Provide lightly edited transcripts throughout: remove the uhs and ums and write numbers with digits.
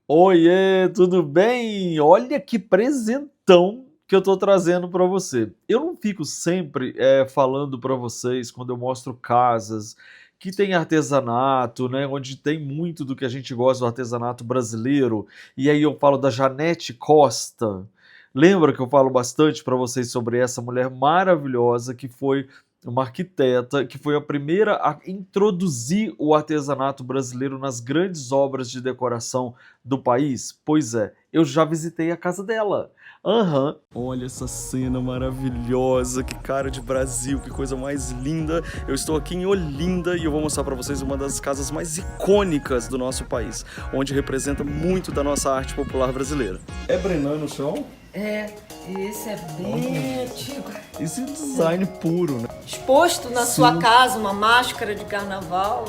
Oiê, tudo bem? Olha que presentão que eu tô trazendo para você. Eu não fico sempre falando para vocês quando eu mostro casas que tem artesanato, né? Onde tem muito do que a gente gosta do artesanato brasileiro. E aí eu falo da Janete Costa. Lembra que eu falo bastante para vocês sobre essa mulher maravilhosa que foi uma arquiteta, que foi a primeira a introduzir o artesanato brasileiro nas grandes obras de decoração do país? Pois é, eu já visitei a casa dela. Aham. Olha essa cena maravilhosa, que cara de Brasil, que coisa mais linda. Eu estou aqui em Olinda e eu vou mostrar para vocês uma das casas mais icônicas do nosso país, onde representa muito da nossa arte popular brasileira. É Brenan no chão? Esse é bem antigo. Esse design puro, né? Exposto na sua casa, uma máscara de carnaval,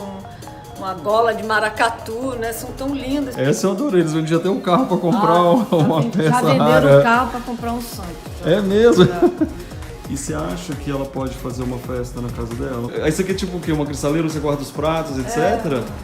uma gola de maracatu, né? São tão lindas. Essa eu adorei, eles vendiam até um carro para comprar uma Já peça venderam rara. o carro para comprar um santo. É mesmo? E você acha que ela pode fazer uma festa na casa dela? Isso aqui é tipo o quê? Uma cristaleira, você guarda os pratos, etc?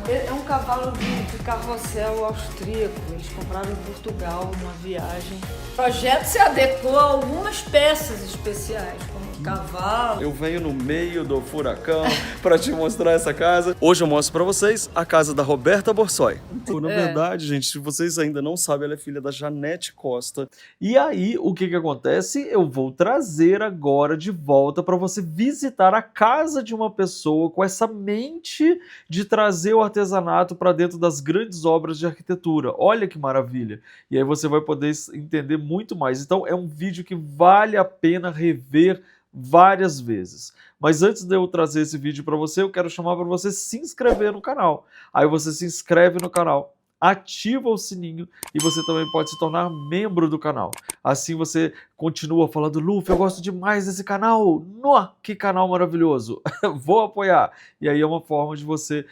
É um cavalo de carrossel austríaco. Eles compraram em Portugal numa viagem. O projeto se adequou a algumas peças especiais, como o cavalo. Eu venho no meio do furacão para te mostrar essa casa. Hoje eu mostro para vocês a casa da Roberta Borsoi. Na verdade, gente, se vocês ainda não sabem, ela é filha da Janete Costa. E aí, o que acontece? Eu vou trazer agora de volta para você visitar a casa de uma pessoa com essa mente de trazer o artesanato para dentro das grandes obras de arquitetura. Olha que maravilha! E aí você vai poder entender muito mais. Então, é um vídeo que vale a pena rever várias vezes. Mas antes de eu trazer esse vídeo para você, eu quero chamar para você se inscrever no canal. Aí você se inscreve no canal, ativa o sininho e você também pode se tornar membro do canal. Assim você continua falando, Luffy, eu gosto demais desse canal. Nossa, que canal maravilhoso. Vou apoiar. E aí é uma forma de você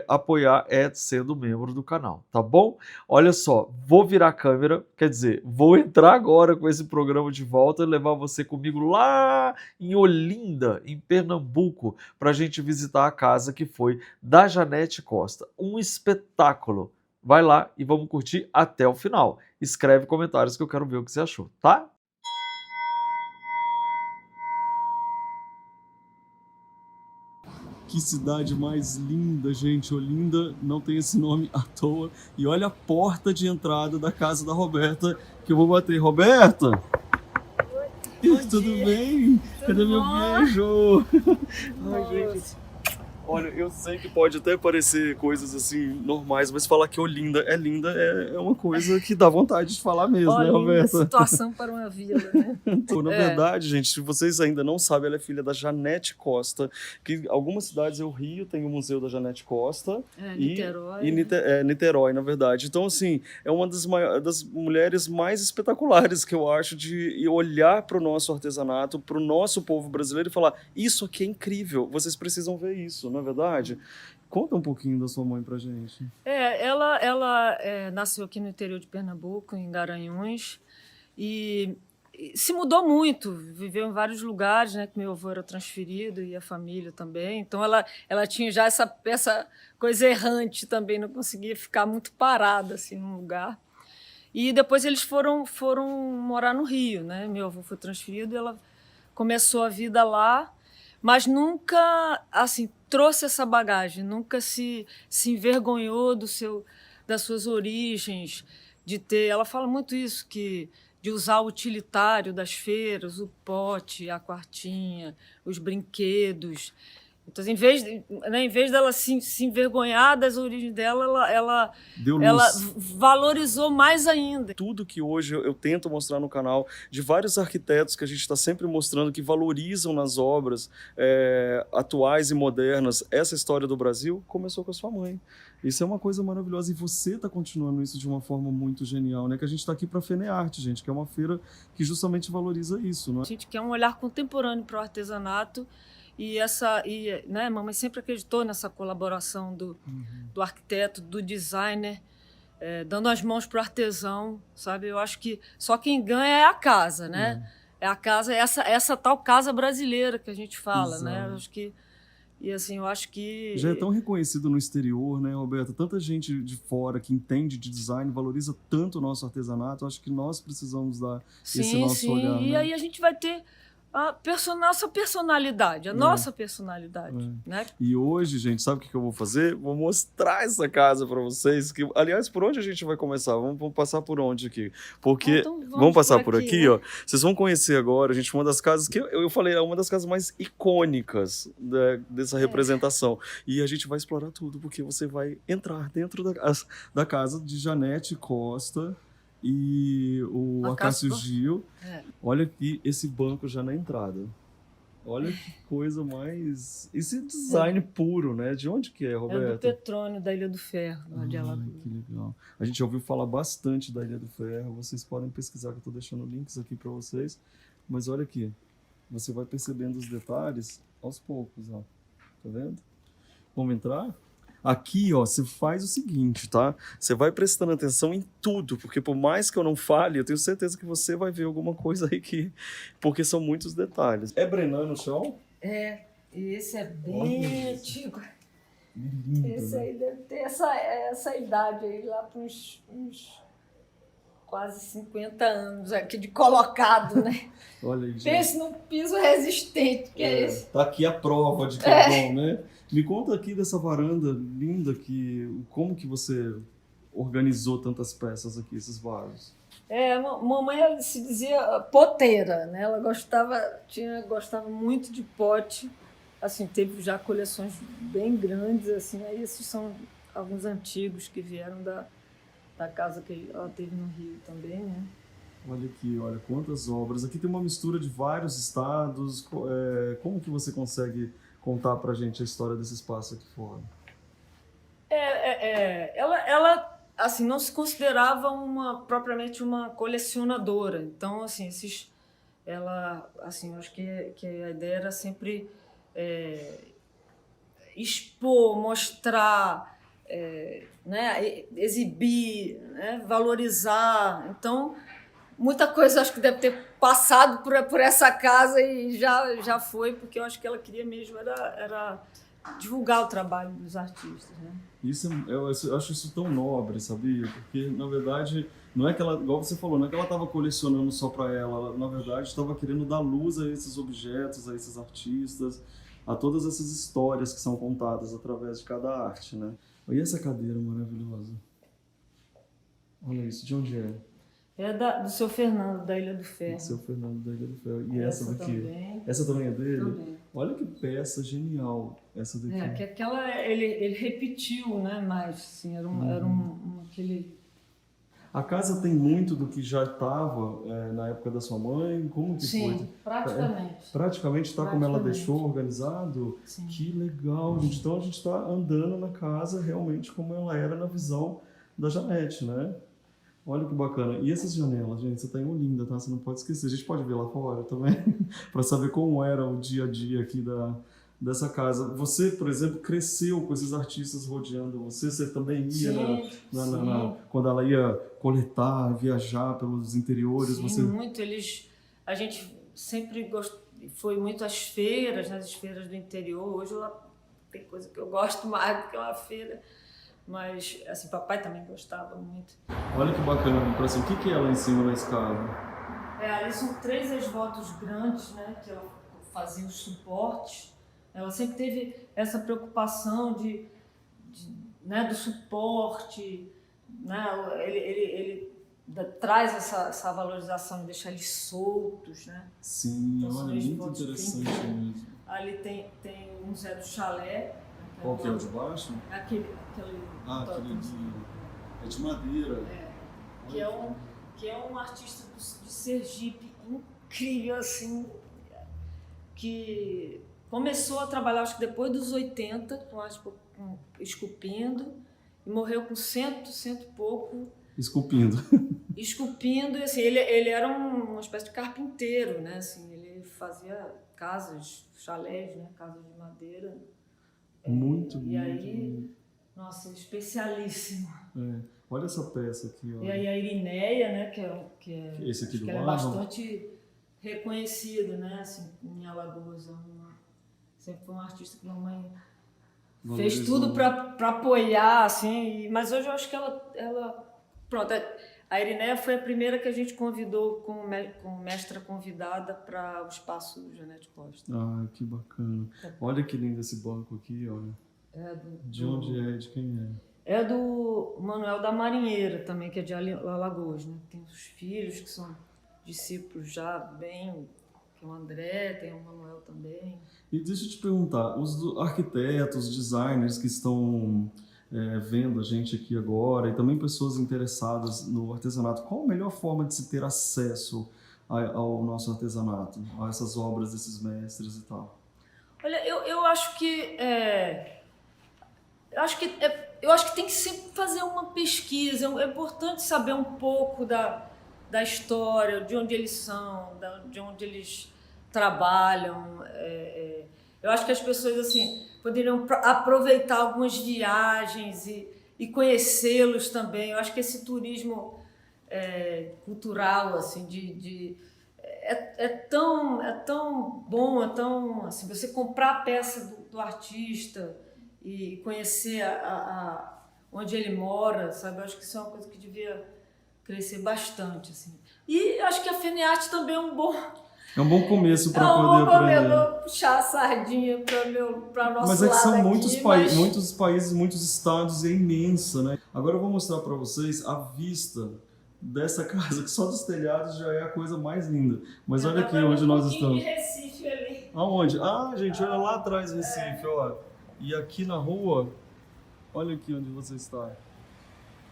apoiar sendo membro do canal, tá bom? Olha só, vou virar a câmera, quer dizer, vou entrar agora com esse programa de volta e levar você comigo lá em Olinda, em Pernambuco, para a gente visitar a casa que foi da Janete Costa. Um espetáculo. Vai lá e vamos curtir até o final. Escreve comentários que eu quero ver o que você achou, tá? Que cidade mais linda, gente. Olinda não tem esse nome à toa. E olha a porta de entrada da casa da Roberta que eu vou bater. Roberta! Tudo bem? Cadê meu beijo? Ai, gente. Olha, eu sei que pode até parecer coisas assim normais, mas falar que Olinda é linda é uma coisa que dá vontade de falar mesmo, né, Roberta? Situação para uma vila, né? Na verdade, gente, se vocês ainda não sabem, ela é filha da Janete Costa, que algumas cidades do Rio tem o Museu da Janete Costa. Niterói. Niterói, na verdade. Então, assim, é uma das mulheres mais espetaculares que eu acho de olhar para o nosso artesanato, para o nosso povo brasileiro e falar, isso aqui é incrível, vocês precisam ver isso, não é verdade? Conta um pouquinho da sua mãe pra gente. Ela nasceu aqui no interior de Pernambuco, em Garanhuns, e se mudou muito, viveu em vários lugares, né? Que meu avô era transferido e a família também. Então ela tinha já essa coisa errante também, não conseguia ficar muito parada assim num lugar. E depois eles foram morar no Rio, né? Meu avô foi transferido e ela começou a vida lá, mas nunca assim trouxe essa bagagem, nunca se envergonhou das suas origens, de ter. Ela fala muito isso, de usar o utilitário das feiras, o pote, a quartinha, os brinquedos. Então, em vez dela se envergonhar das origens dela, ela valorizou mais ainda. Tudo que hoje eu tento mostrar no canal, de vários arquitetos que a gente está sempre mostrando que valorizam nas obras atuais e modernas essa história do Brasil, começou com a sua mãe. Isso é uma coisa maravilhosa e você está continuando isso de uma forma muito genial, né? Que a gente está aqui para a FENEARTE, gente, que é uma feira que justamente valoriza isso, né? A gente quer um olhar contemporâneo para o artesanato. Né, mamãe sempre acreditou nessa colaboração do arquiteto, do designer, dando as mãos para o artesão, sabe? Eu acho que só quem ganha é a casa, né? É a casa, essa tal casa brasileira que a gente fala, né? Eu acho que E assim, eu acho que... Já é tão reconhecido no exterior, né, Roberta? Tanta gente de fora que entende de design, valoriza tanto o nosso artesanato. Eu acho que nós precisamos dar esse Sim, nosso sim. olhar, E né? aí a gente vai ter a nossa personalidade, a nossa personalidade, né? E hoje, gente, sabe o que eu vou fazer? Vou mostrar essa casa para vocês. Que, aliás, por onde a gente vai começar? Vamos passar por onde aqui? Porque Então vamos passar por aqui, né? ó. Vocês vão conhecer agora, gente, uma das casas que eu falei, é uma das casas mais icônicas dessa representação. E a gente vai explorar tudo, porque você vai entrar dentro da casa de Janete Costa e o Acácio Gil. Olha aqui esse banco já na entrada. Olha que coisa mais... Esse design puro, né? De onde que é, Roberto? É do Petrônio, da Ilha do Ferro, lá de Alagoas. Que legal. A gente já ouviu falar bastante da Ilha do Ferro. Vocês podem pesquisar, que eu estou deixando links aqui para vocês. Mas olha aqui. Você vai percebendo os detalhes aos poucos, ó. Tá vendo? Vamos entrar? Aqui, ó, você faz o seguinte, tá? Você vai prestando atenção em tudo, porque por mais que eu não fale, eu tenho certeza que você vai ver alguma coisa aí que... Porque são muitos detalhes. É Brenan no chão? É, e esse é bem antigo. Lindo, Esse né? aí deve ter essa idade aí, lá para uns quase 50 anos aqui de colocado, né? Olha aí, gente. Pense num piso resistente, que é esse. Tá aqui a prova de que é bom, né? Me conta aqui dessa varanda linda aqui, como que você organizou tantas peças aqui, esses vasos? Mamãe ela se dizia poteira, né? Ela gostava muito de pote, assim, teve já coleções bem grandes, assim, aí esses são alguns antigos que vieram da casa que ela teve no Rio também, né? Olha aqui, olha quantas obras. Aqui tem uma mistura de vários estados. Como que você consegue contar pra gente a história desse espaço aqui fora? Ela assim, não se considerava propriamente uma colecionadora. Então, assim, ela, assim, eu acho que a ideia era sempre expor, mostrar, né, exibir, né, valorizar. Então, muita coisa acho que deve ter passado por essa casa e já foi, porque eu acho que ela queria mesmo era divulgar o trabalho dos artistas, né? Eu acho isso tão nobre, sabia? Porque, na verdade, não é que ela, igual você falou, não é que ela estava colecionando só para ela, na verdade, estava querendo dar luz a esses objetos, a esses artistas, a todas essas histórias que são contadas através de cada arte, né? Olha essa cadeira maravilhosa. Olha isso, de onde é? É do seu Fernando, da Ilha do Ferro. Do seu Fernando, da Ilha do Ferro. E essa daqui? Também. Essa também é dele? Também. Olha que peça genial essa daqui. Que aquela ele repetiu, né? Mas assim, era aquele... A casa tem muito do que já estava na época da sua mãe? Como que foi? Sim, praticamente. Praticamente está como ela deixou organizado? Sim. Que legal, gente. Então a gente está andando na casa realmente como ela era na visão da Janete, né? Olha que bacana. E essas janelas, gente, você tá em Olinda, tá? Você não pode esquecer. A gente pode ver lá fora também, para saber como era o dia a dia aqui dessa casa. Você, por exemplo, cresceu com esses artistas rodeando você. Você também ia quando ela ia coletar, viajar pelos interiores. Sim, muito. A gente sempre foi muito às feiras, nas feiras do interior. Hoje tem coisa que eu gosto mais do que uma feira. Mas, assim, papai também gostava muito. Olha que bacana, para assim, o que é ela em cima da escada? Ali são 3 esvotos grandes, né, que ela fazia os suportes. Ela sempre teve essa preocupação né, do suporte, né, ele traz essa valorização de deixar eles soltos, né? Sim, então, olha, muito interessante mesmo. Ali tem um Zé do Chalé. Qual que é o de baixo? Aquele aquele é de madeira. Que é um artista de Sergipe incrível, assim, que começou a trabalhar, acho que depois dos 80, esculpindo, e morreu com 100 e pouco. Esculpindo, e assim, ele era uma espécie de carpinteiro, né? Assim, ele fazia casas, chalés, né? Casas de madeira. Muito E aí, nossa, especialíssimo. Olha essa peça aqui, ó. E aí a Irineia, né, que esse aqui do ela é bastante reconhecido, né, assim, em Alagoas. Sempre foi um artista que mamãe fez Valorizou. tudo para apoiar, assim. Mas hoje eu acho que ela... Pronto, a Irineia foi a primeira que a gente convidou como mestra convidada para o espaço do Janete Costa. Ah, que bacana. Olha que lindo esse banco aqui, olha. De onde é? De quem é? É do Manuel da Marinheira também, que é de Alagoas, né? Tem os filhos que são discípulos já bem... Tem o André, tem o Manuel também. E deixa eu te perguntar, os arquitetos, designers que estão vendo a gente aqui agora e também pessoas interessadas no artesanato, qual a melhor forma de se ter acesso ao nosso artesanato, a essas obras desses mestres e tal? Olha, eu acho que eu acho que tem que sempre fazer uma pesquisa. É importante saber um pouco da história, de onde eles são, de onde eles trabalham. Eu acho que as pessoas assim poderiam aproveitar algumas viagens e conhecê-los também. Eu acho que esse turismo cultural assim é tão bom, é tão assim, você comprar a peça do artista e conhecer onde ele mora, sabe? Eu acho que isso é uma coisa que devia crescer bastante, assim. E acho que a FENEARTE também é um bom começo para poder aprender. Vou puxar a sardinha para nosso Mas é que lado são aqui, muitos países, muitos estados, e é imensa, né? Agora eu vou mostrar para vocês a vista dessa casa, que só dos telhados já é a coisa mais linda. Mas olha aqui onde nós estamos. De Recife ali. Aonde? Ah, gente, olha lá atrás Recife, ó. E aqui na rua, olha aqui onde você está.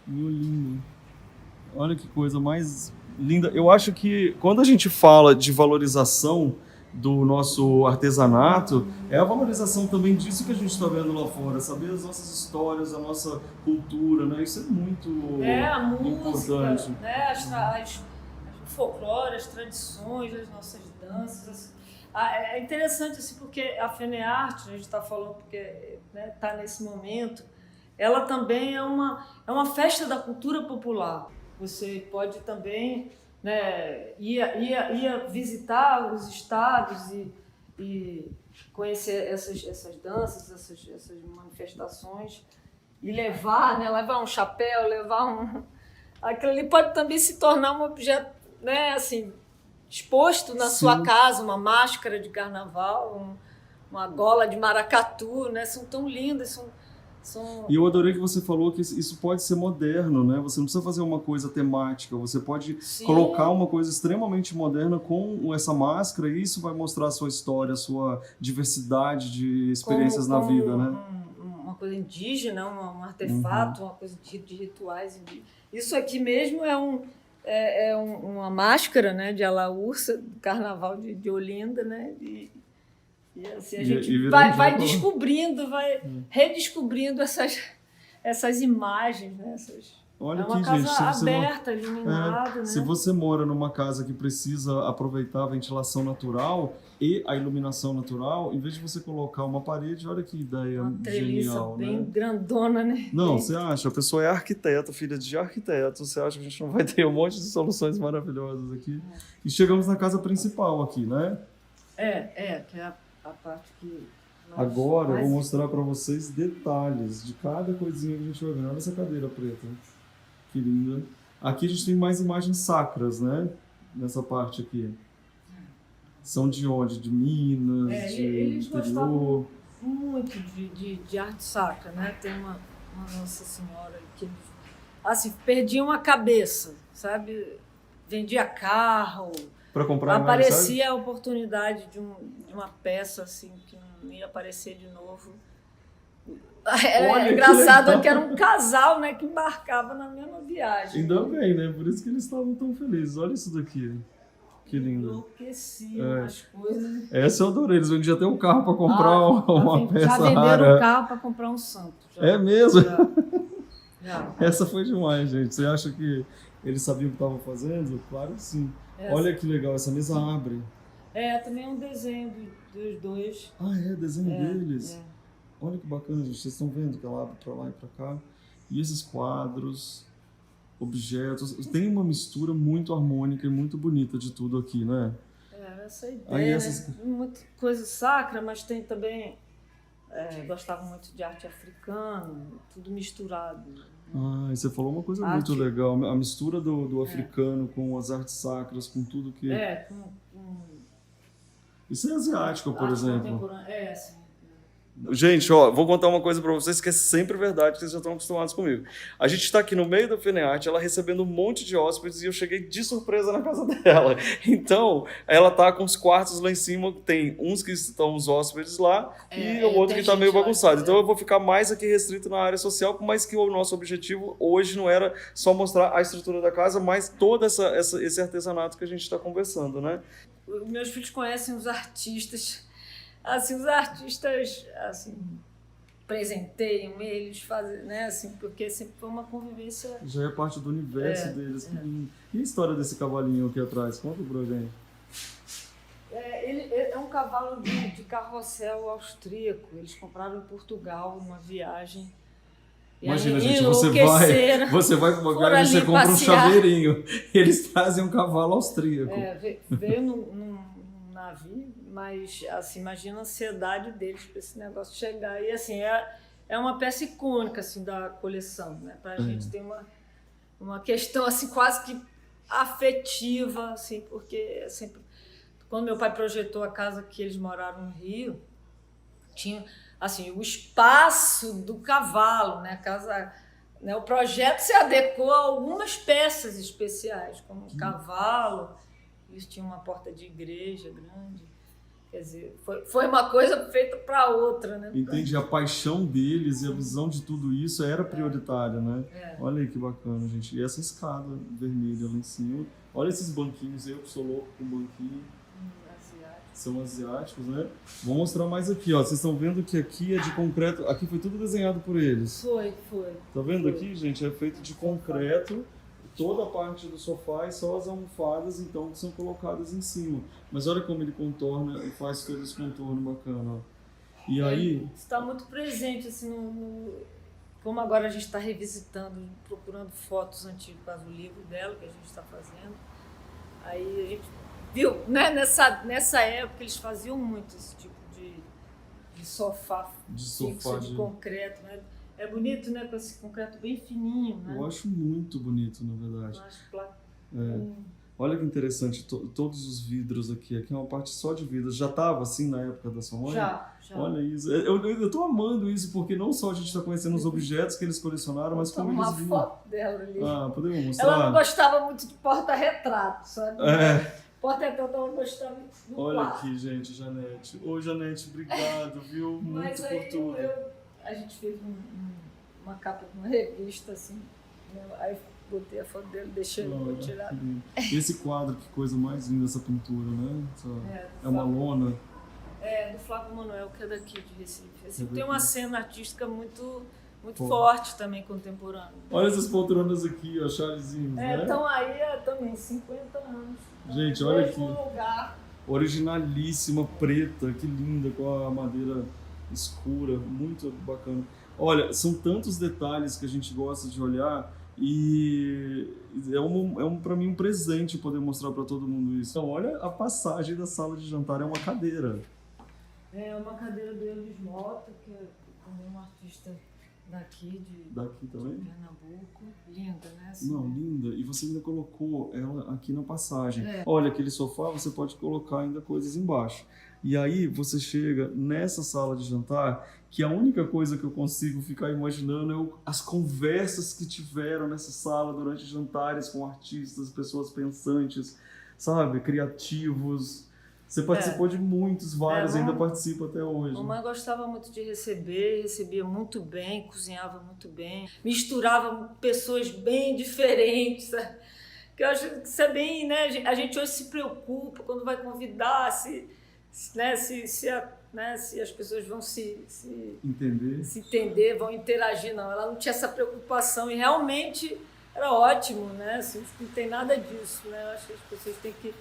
Meu lindo. Olha que coisa mais linda. Eu acho que quando a gente fala de valorização do nosso artesanato, é a valorização também disso que a gente está vendo lá fora, saber as nossas histórias, a nossa cultura, né? Isso é muito a música, importante. Né? O folclore, as tradições, as nossas danças. É interessante assim, porque a FENEARTE, a gente está falando porque está nesse momento, ela também é uma festa da cultura popular. Você pode também ia visitar os estados e conhecer essas danças, essas manifestações e levar um chapéu, aquilo ali pode também se tornar um objeto, né, assim, exposto na sua casa, uma máscara de carnaval, uma gola de maracatu, né? São tão lindas, E eu adorei que você falou que isso pode ser moderno, né? Você não precisa fazer uma coisa temática, você pode colocar uma coisa extremamente moderna com essa máscara e isso vai mostrar a sua história, a sua diversidade de experiências na vida, né? Uma coisa indígena, um artefato, uma coisa de rituais. Isso aqui mesmo é uma máscara, né, de Alaúça, do Carnaval de Olinda, né? E assim, a gente vai descobrindo, vai redescobrindo essas imagens, né? Olha é uma aqui, casa gente, aberta, iluminada. Né? Se você mora numa casa que precisa aproveitar a ventilação natural e a iluminação natural, em vez de você colocar uma parede, olha que ideia uma treliça genial, bem né? grandona, né? Não, você acha? A pessoa é arquiteta, filha de arquiteto, você acha que a gente não vai ter um monte de soluções maravilhosas aqui? E chegamos na casa principal aqui, né? Que é a parte que... Agora eu vou mostrar para vocês detalhes de cada coisinha que a gente vai ver. Olha essa cadeira preta, que linda. Aqui a gente tem mais imagens sacras, né? Nessa parte aqui. São de onde? De Minas, de eles interior? Gostavam muito de arte sacra, né? Tem uma Nossa Senhora que assim, perdiam a cabeça, sabe? Vendia carro. Para comprar aparecia a oportunidade de uma peça assim que não ia aparecer de novo. Era engraçado que era um casal, né, que embarcava na mesma viagem. Ainda bem, né? Por isso que eles estavam tão felizes. Olha isso daqui. Que lindo. Enlouqueciam as coisas. Essa eu adorei. Eles vendiam até um carro para comprar uma peça rara. Já venderam um carro para comprar um santo. É mesmo? Já. Essa foi demais, gente. Você acha que eles sabiam o que estavam fazendo? Claro que sim. Olha que legal, essa mesa abre. Também é um desenho dos dois. Desenho deles. Olha que bacana, gente. Vocês estão vendo que ela abre para lá e para cá. E esses quadros, objetos. Tem uma mistura muito harmônica e muito bonita de tudo aqui, né? essa ideia, Aí né? essas- Muita coisa sacra, mas tem também... gostava muito de arte africana, tudo misturado. Ah, e você falou uma coisa Arte. muito legal, a mistura do africano com as artes sacras, com tudo que... Com Isso é asiático, por arte exemplo. contemporânea. Sim. Gente, ó, vou contar uma coisa pra vocês que é sempre verdade, que vocês já estão acostumados comigo. A gente tá aqui no meio da FENEARTE, ela recebendo um monte de hóspedes e eu cheguei de surpresa na casa dela. Então, ela tá com os quartos lá em cima, tem uns que estão os hóspedes lá e o outro tem que tá gente meio lá, bagunçado. Então eu vou ficar mais aqui restrito na área social, mas que o nosso objetivo hoje não era só mostrar a estrutura da casa, mas todo esse artesanato que a gente tá conversando, né? Meus filhos conhecem os artistas, assim, presenteiam eles, fazem, né, assim, porque sempre foi uma convivência. Já é parte do universo deles. Que lindo. E a história desse cavalinho aqui atrás? Conta pra alguém. Ele é um cavalo de carrossel austríaco. Eles compraram em Portugal numa viagem. E Imagina, aí, gente, enlouqueceram. você vai pra uma Foram viagem e você ali compra um passear. chaveirinho. Eles trazem um cavalo austríaco. Veio num navio, mas assim, imagina a ansiedade deles para esse negócio chegar. E assim, é uma peça icônica assim, da coleção, né? Para a gente tem uma questão assim, quase que afetiva, assim, porque sempre, quando meu pai projetou a casa que eles moraram no Rio, tinha assim, o espaço do cavalo, né? A casa, né? O projeto se adequou a algumas peças especiais, como o cavalo. Eles tinham uma porta de igreja grande. Quer dizer, foi uma coisa feita para outra, né? Entendi. A paixão deles e a visão de tudo isso era prioritária, né? Olha aí que bacana, gente. E essa escada vermelha lá em cima. Olha esses banquinhos. Eu que sou louco com banquinho. São asiáticos, né? Vou mostrar mais aqui, ó. Vocês estão vendo que aqui é de concreto. Aqui foi tudo desenhado por eles. Foi. Tá vendo aqui, gente? É feito de concreto. Toda a parte do sofá e só as almofadas, então, que são colocadas em cima. Mas olha como ele contorna e faz todo esse contorno bacana, ó. E aí... Está muito presente, assim, como agora a gente está revisitando, procurando fotos antigas para o livro dela, que a gente está fazendo. Aí a gente viu, né, nessa época eles faziam muito esse tipo de sofá fixo de concreto, né? É bonito, né? Com esse concreto bem fininho, né? Eu acho muito bonito, na verdade. Olha que interessante, todos os vidros aqui. Aqui é uma parte só de vidros. Já estava assim na época da sua mãe? Já. Olha isso. Eu tô amando isso, porque não só a gente está conhecendo os objetos que eles colecionaram, mas como eles viram. Uma foto dela ali. Podemos mostrar? Ela não gostava muito de porta-retrato, sabe? Porta-retrato ela gostava muito do Olha quarto. aqui, gente, Janete. Ô, Janete, obrigado, viu? Muito por tudo. A gente fez uma capa de uma revista, assim, né? Aí botei a foto dele, deixei ele pra tirar. Esse quadro, que coisa mais linda, essa pintura, né? É uma lona. Do Flávio Manuel, que é daqui de Recife. Recife tem uma cena artística muito forte também, contemporânea. Olha essas poltronas aqui, ó, Charlesinhos, né? Estão aí também, 50 anos. Gente, olha aqui. Lugar. Originalíssima, preta, que linda, com a madeira escura, muito bacana. Olha, são tantos detalhes que a gente gosta de olhar e para mim um presente poder mostrar para todo mundo isso. Então, olha a passagem da sala de jantar, é uma cadeira. É uma cadeira do Elvis Mota, que é um artista daqui também? de Pernambuco. Linda, né? Assim, não, linda. E você ainda colocou ela aqui na passagem. Olha, aquele sofá, você pode colocar ainda coisas embaixo. E aí você chega nessa sala de jantar, que a única coisa que eu consigo ficar imaginando é as conversas que tiveram nessa sala durante jantares com artistas, pessoas pensantes, sabe, criativos. Você participou de vários, ainda participa até hoje. Mamãe gostava muito de recebia muito bem, cozinhava muito bem, misturava pessoas bem diferentes, sabe? Que eu acho que isso é bem, né? A gente hoje se preocupa quando vai convidar, se as pessoas vão se entender, vão interagir. Não, ela não tinha essa preocupação e realmente era ótimo, né? Assim, não tem nada disso, né? Eu acho que as pessoas têm que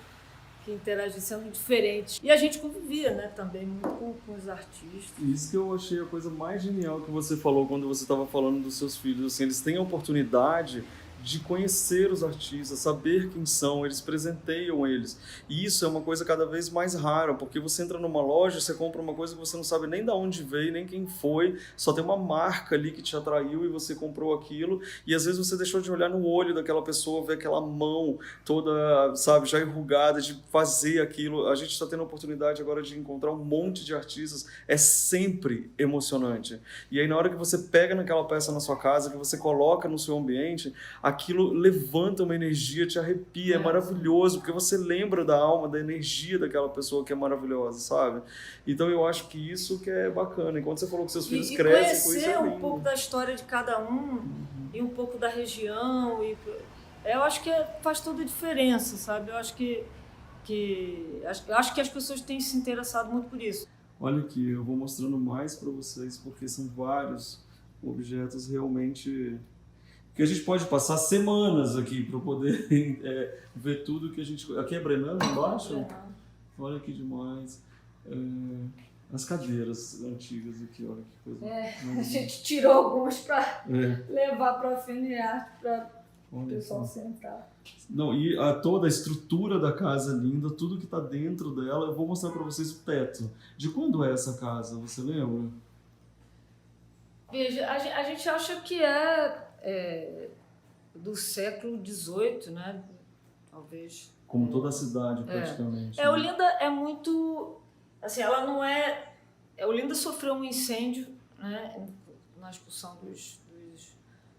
interagir sendo diferentes. E a gente convivia, né, também muito com os artistas. Isso que eu achei a coisa mais genial que você falou quando você estava falando dos seus filhos. Assim, eles têm a oportunidade de conhecer os artistas, saber quem são, eles presenteiam eles. E isso é uma coisa cada vez mais rara, porque você entra numa loja, você compra uma coisa que você não sabe nem de onde veio, nem quem foi, só tem uma marca ali que te atraiu e você comprou aquilo, e às vezes você deixou de olhar no olho daquela pessoa, ver aquela mão toda, sabe, já enrugada de fazer aquilo. A gente está tendo a oportunidade agora de encontrar um monte de artistas, é sempre emocionante. E aí na hora que você pega naquela peça na sua casa, que você coloca no seu ambiente, aquilo levanta uma energia, te arrepia, é maravilhoso, porque você lembra da alma, da energia daquela pessoa que é maravilhosa, sabe? Então eu acho que isso que é bacana. E quando você falou que seus filhos crescem com isso, é lindo. Conhecer um pouco da história de cada um, e um pouco da região, eu acho que faz toda a diferença, sabe? Eu acho que as pessoas têm se interessado muito por isso. Olha aqui, eu vou mostrando mais para vocês, porque são vários objetos realmente... que a gente pode passar semanas aqui para poder ver tudo que a gente... Aqui é Brennand embaixo? Olha que demais. As cadeiras antigas aqui, olha que coisa. A gente tirou algumas para levar para a FNARTE, para o pessoal sentar. Não, e toda a estrutura da casa é linda, tudo que está dentro dela. Eu vou mostrar para vocês o teto. De quando é essa casa, você lembra? Veja, a gente acha que é do século XVIII, né? Talvez. Como toda a cidade, praticamente. Né? Olinda é muito... Assim, ela não é... Olinda sofreu um incêndio, né? Na expulsão dos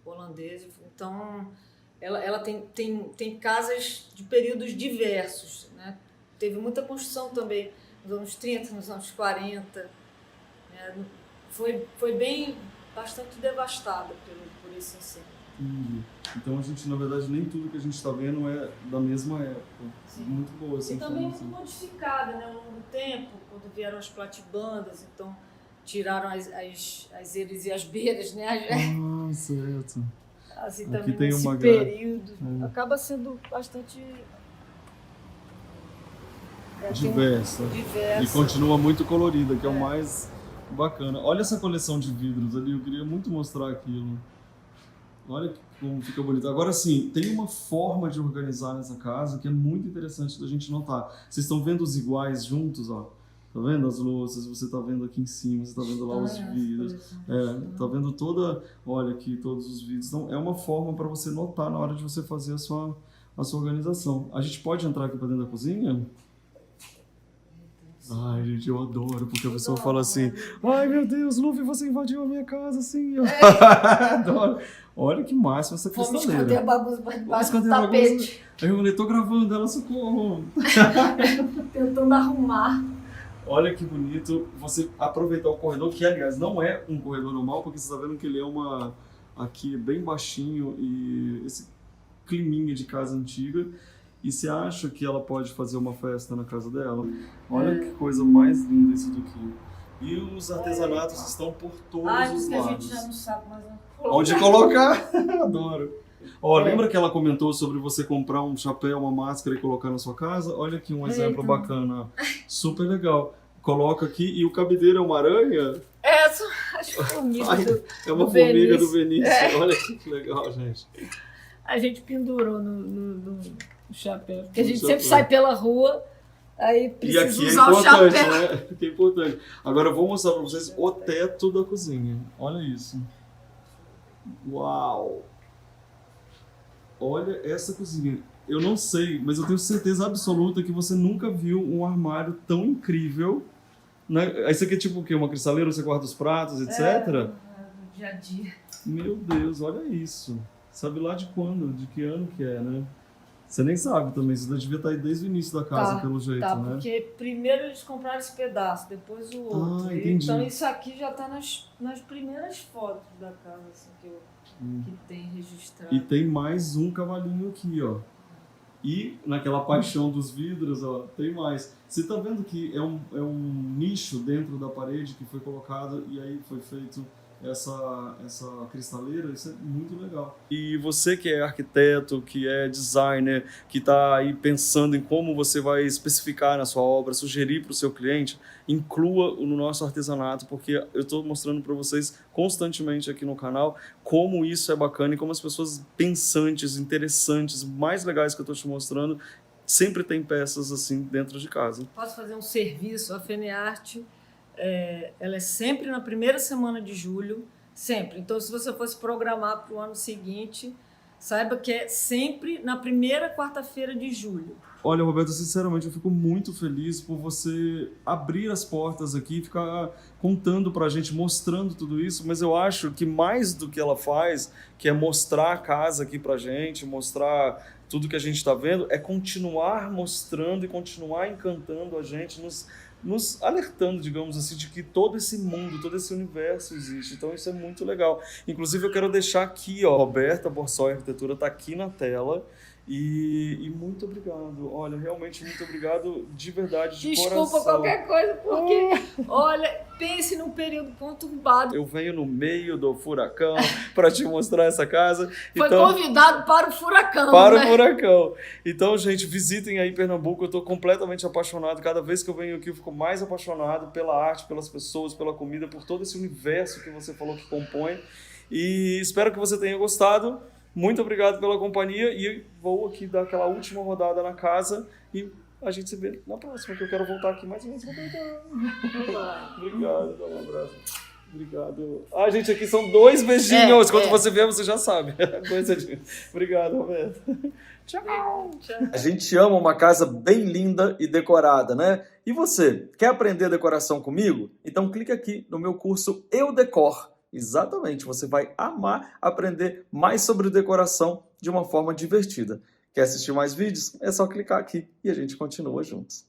holandeses. Então, ela tem casas de períodos diversos, né? Teve muita construção também nos anos 30, nos anos 40. Né? Foi bastante devastada por esse incêndio. Então a gente, na verdade, nem tudo que a gente está vendo é da mesma época. Sim. Muito boa essa informação. E também muito modificada, né, ao longo do tempo, quando vieram as platibandas, então tiraram as eiras e as beiras, né? Certo. Assim, aqui também tem nesse uma período. Acaba sendo bastante... diversa. E continua muito colorida, que é o mais bacana. Olha essa coleção de vidros ali, eu queria muito mostrar aquilo. Olha como fica bonito. Agora sim, tem uma forma de organizar nessa casa que é muito interessante da gente notar. Vocês estão vendo os iguais juntos, ó? Tá vendo as louças? Você tá vendo aqui em cima, você tá vendo lá os vidros. Tá vendo toda... Olha aqui, todos os vidros. Então, é uma forma para você notar na hora de você fazer a sua organização. A gente pode entrar aqui para dentro da cozinha? Ai, gente, eu adoro, porque a pessoa fala assim: ai, meu Deus, Luffy, você invadiu a minha casa, assim. Adoro. Olha que máximo essa cristaleira. Vamos esconder a bagunça debaixo do tapete. Aí eu falei: tô gravando ela, socorro. Tentando arrumar. Olha que bonito você aproveitar o corredor, que aliás não é um corredor normal, porque você tá vendo que ele é aqui bem baixinho e esse climinha de casa antiga. E você acha que ela pode fazer uma festa na casa dela? Olha que coisa mais linda isso daqui. E os artesanatos estão por todos os lados. A gente já não sabe mais onde colocar. Adoro. Lembra que ela comentou sobre você comprar um chapéu, uma máscara e colocar na sua casa? Olha aqui um exemplo bacana. Super legal. Coloca aqui e o cabideiro é uma aranha? São as formigas é uma formiga do Benício. Olha que legal, gente. A gente pendurou no chapéu. Porque a gente sempre sai pela rua, aí precisa usar o chapéu. Né? Aqui é importante. Agora eu vou mostrar para vocês o teto da cozinha. Olha isso. Uau! Olha essa cozinha. Eu não sei, mas eu tenho certeza absoluta que você nunca viu um armário tão incrível. Né? Isso aqui é tipo o quê? Uma cristaleira, você guarda os pratos, etc? No dia a dia. Meu Deus, olha isso. Sabe lá de quando, de que ano que é, né? Você nem sabe também, você devia estar aí desde o início da casa, pelo jeito, né? Porque primeiro eles compraram esse pedaço, depois o outro. Entendi. Então isso aqui já está nas primeiras fotos da casa, assim, que tem registrado. E tem mais um cavalinho aqui, ó. E naquela paixão dos vidros, ó, tem mais. Você tá vendo que é um nicho dentro da parede que foi colocado e aí foi feito essa cristaleira, isso é muito legal. E você que é arquiteto, que é designer, que está aí pensando em como você vai especificar na sua obra, sugerir para o seu cliente, inclua no nosso artesanato, porque eu estou mostrando para vocês constantemente aqui no canal como isso é bacana e como as pessoas pensantes, interessantes, mais legais que eu estou te mostrando, sempre tem peças assim dentro de casa. Posso fazer um serviço? A Fenearte, ela é sempre na primeira semana de julho, sempre. Então, se você fosse programar para o ano seguinte, saiba que é sempre na primeira quarta-feira de julho. Olha, Roberta, sinceramente, eu fico muito feliz por você abrir as portas aqui, ficar contando pra gente, mostrando tudo isso, mas eu acho que mais do que ela faz, que é mostrar a casa aqui pra gente, mostrar tudo que a gente está vendo, é continuar mostrando e continuar encantando a gente, nos alertando, digamos assim, de que todo esse mundo, todo esse universo existe. Então isso é muito legal. Inclusive eu quero deixar aqui, ó, Roberta Borsoi Arquitetura está aqui na tela. E muito obrigado. Olha, realmente muito obrigado de verdade, de coração. Desculpa qualquer coisa, porque, olha, pense num período conturbado. Eu venho no meio do furacão para te mostrar essa casa. Foi convidado para o furacão, Para né? o furacão. Então, gente, visitem aí Pernambuco. Eu estou completamente apaixonado. Cada vez que eu venho aqui, eu fico mais apaixonado pela arte, pelas pessoas, pela comida, por todo esse universo que você falou que compõe. E espero que você tenha gostado. Muito obrigado pela companhia e vou aqui dar aquela última rodada na casa e a gente se vê na próxima, que eu quero voltar aqui mais vezes. Obrigado, dá um abraço. Obrigado. Ah, gente, aqui são 2 beijinhos. Quando você vier, você já sabe. Obrigado, Roberto. Tchau. A gente ama uma casa bem linda e decorada, né? E você, quer aprender a decoração comigo? Então clica aqui no meu curso Eu Decor. Exatamente, você vai amar aprender mais sobre decoração de uma forma divertida. Quer assistir mais vídeos? É só clicar aqui e a gente continua juntos.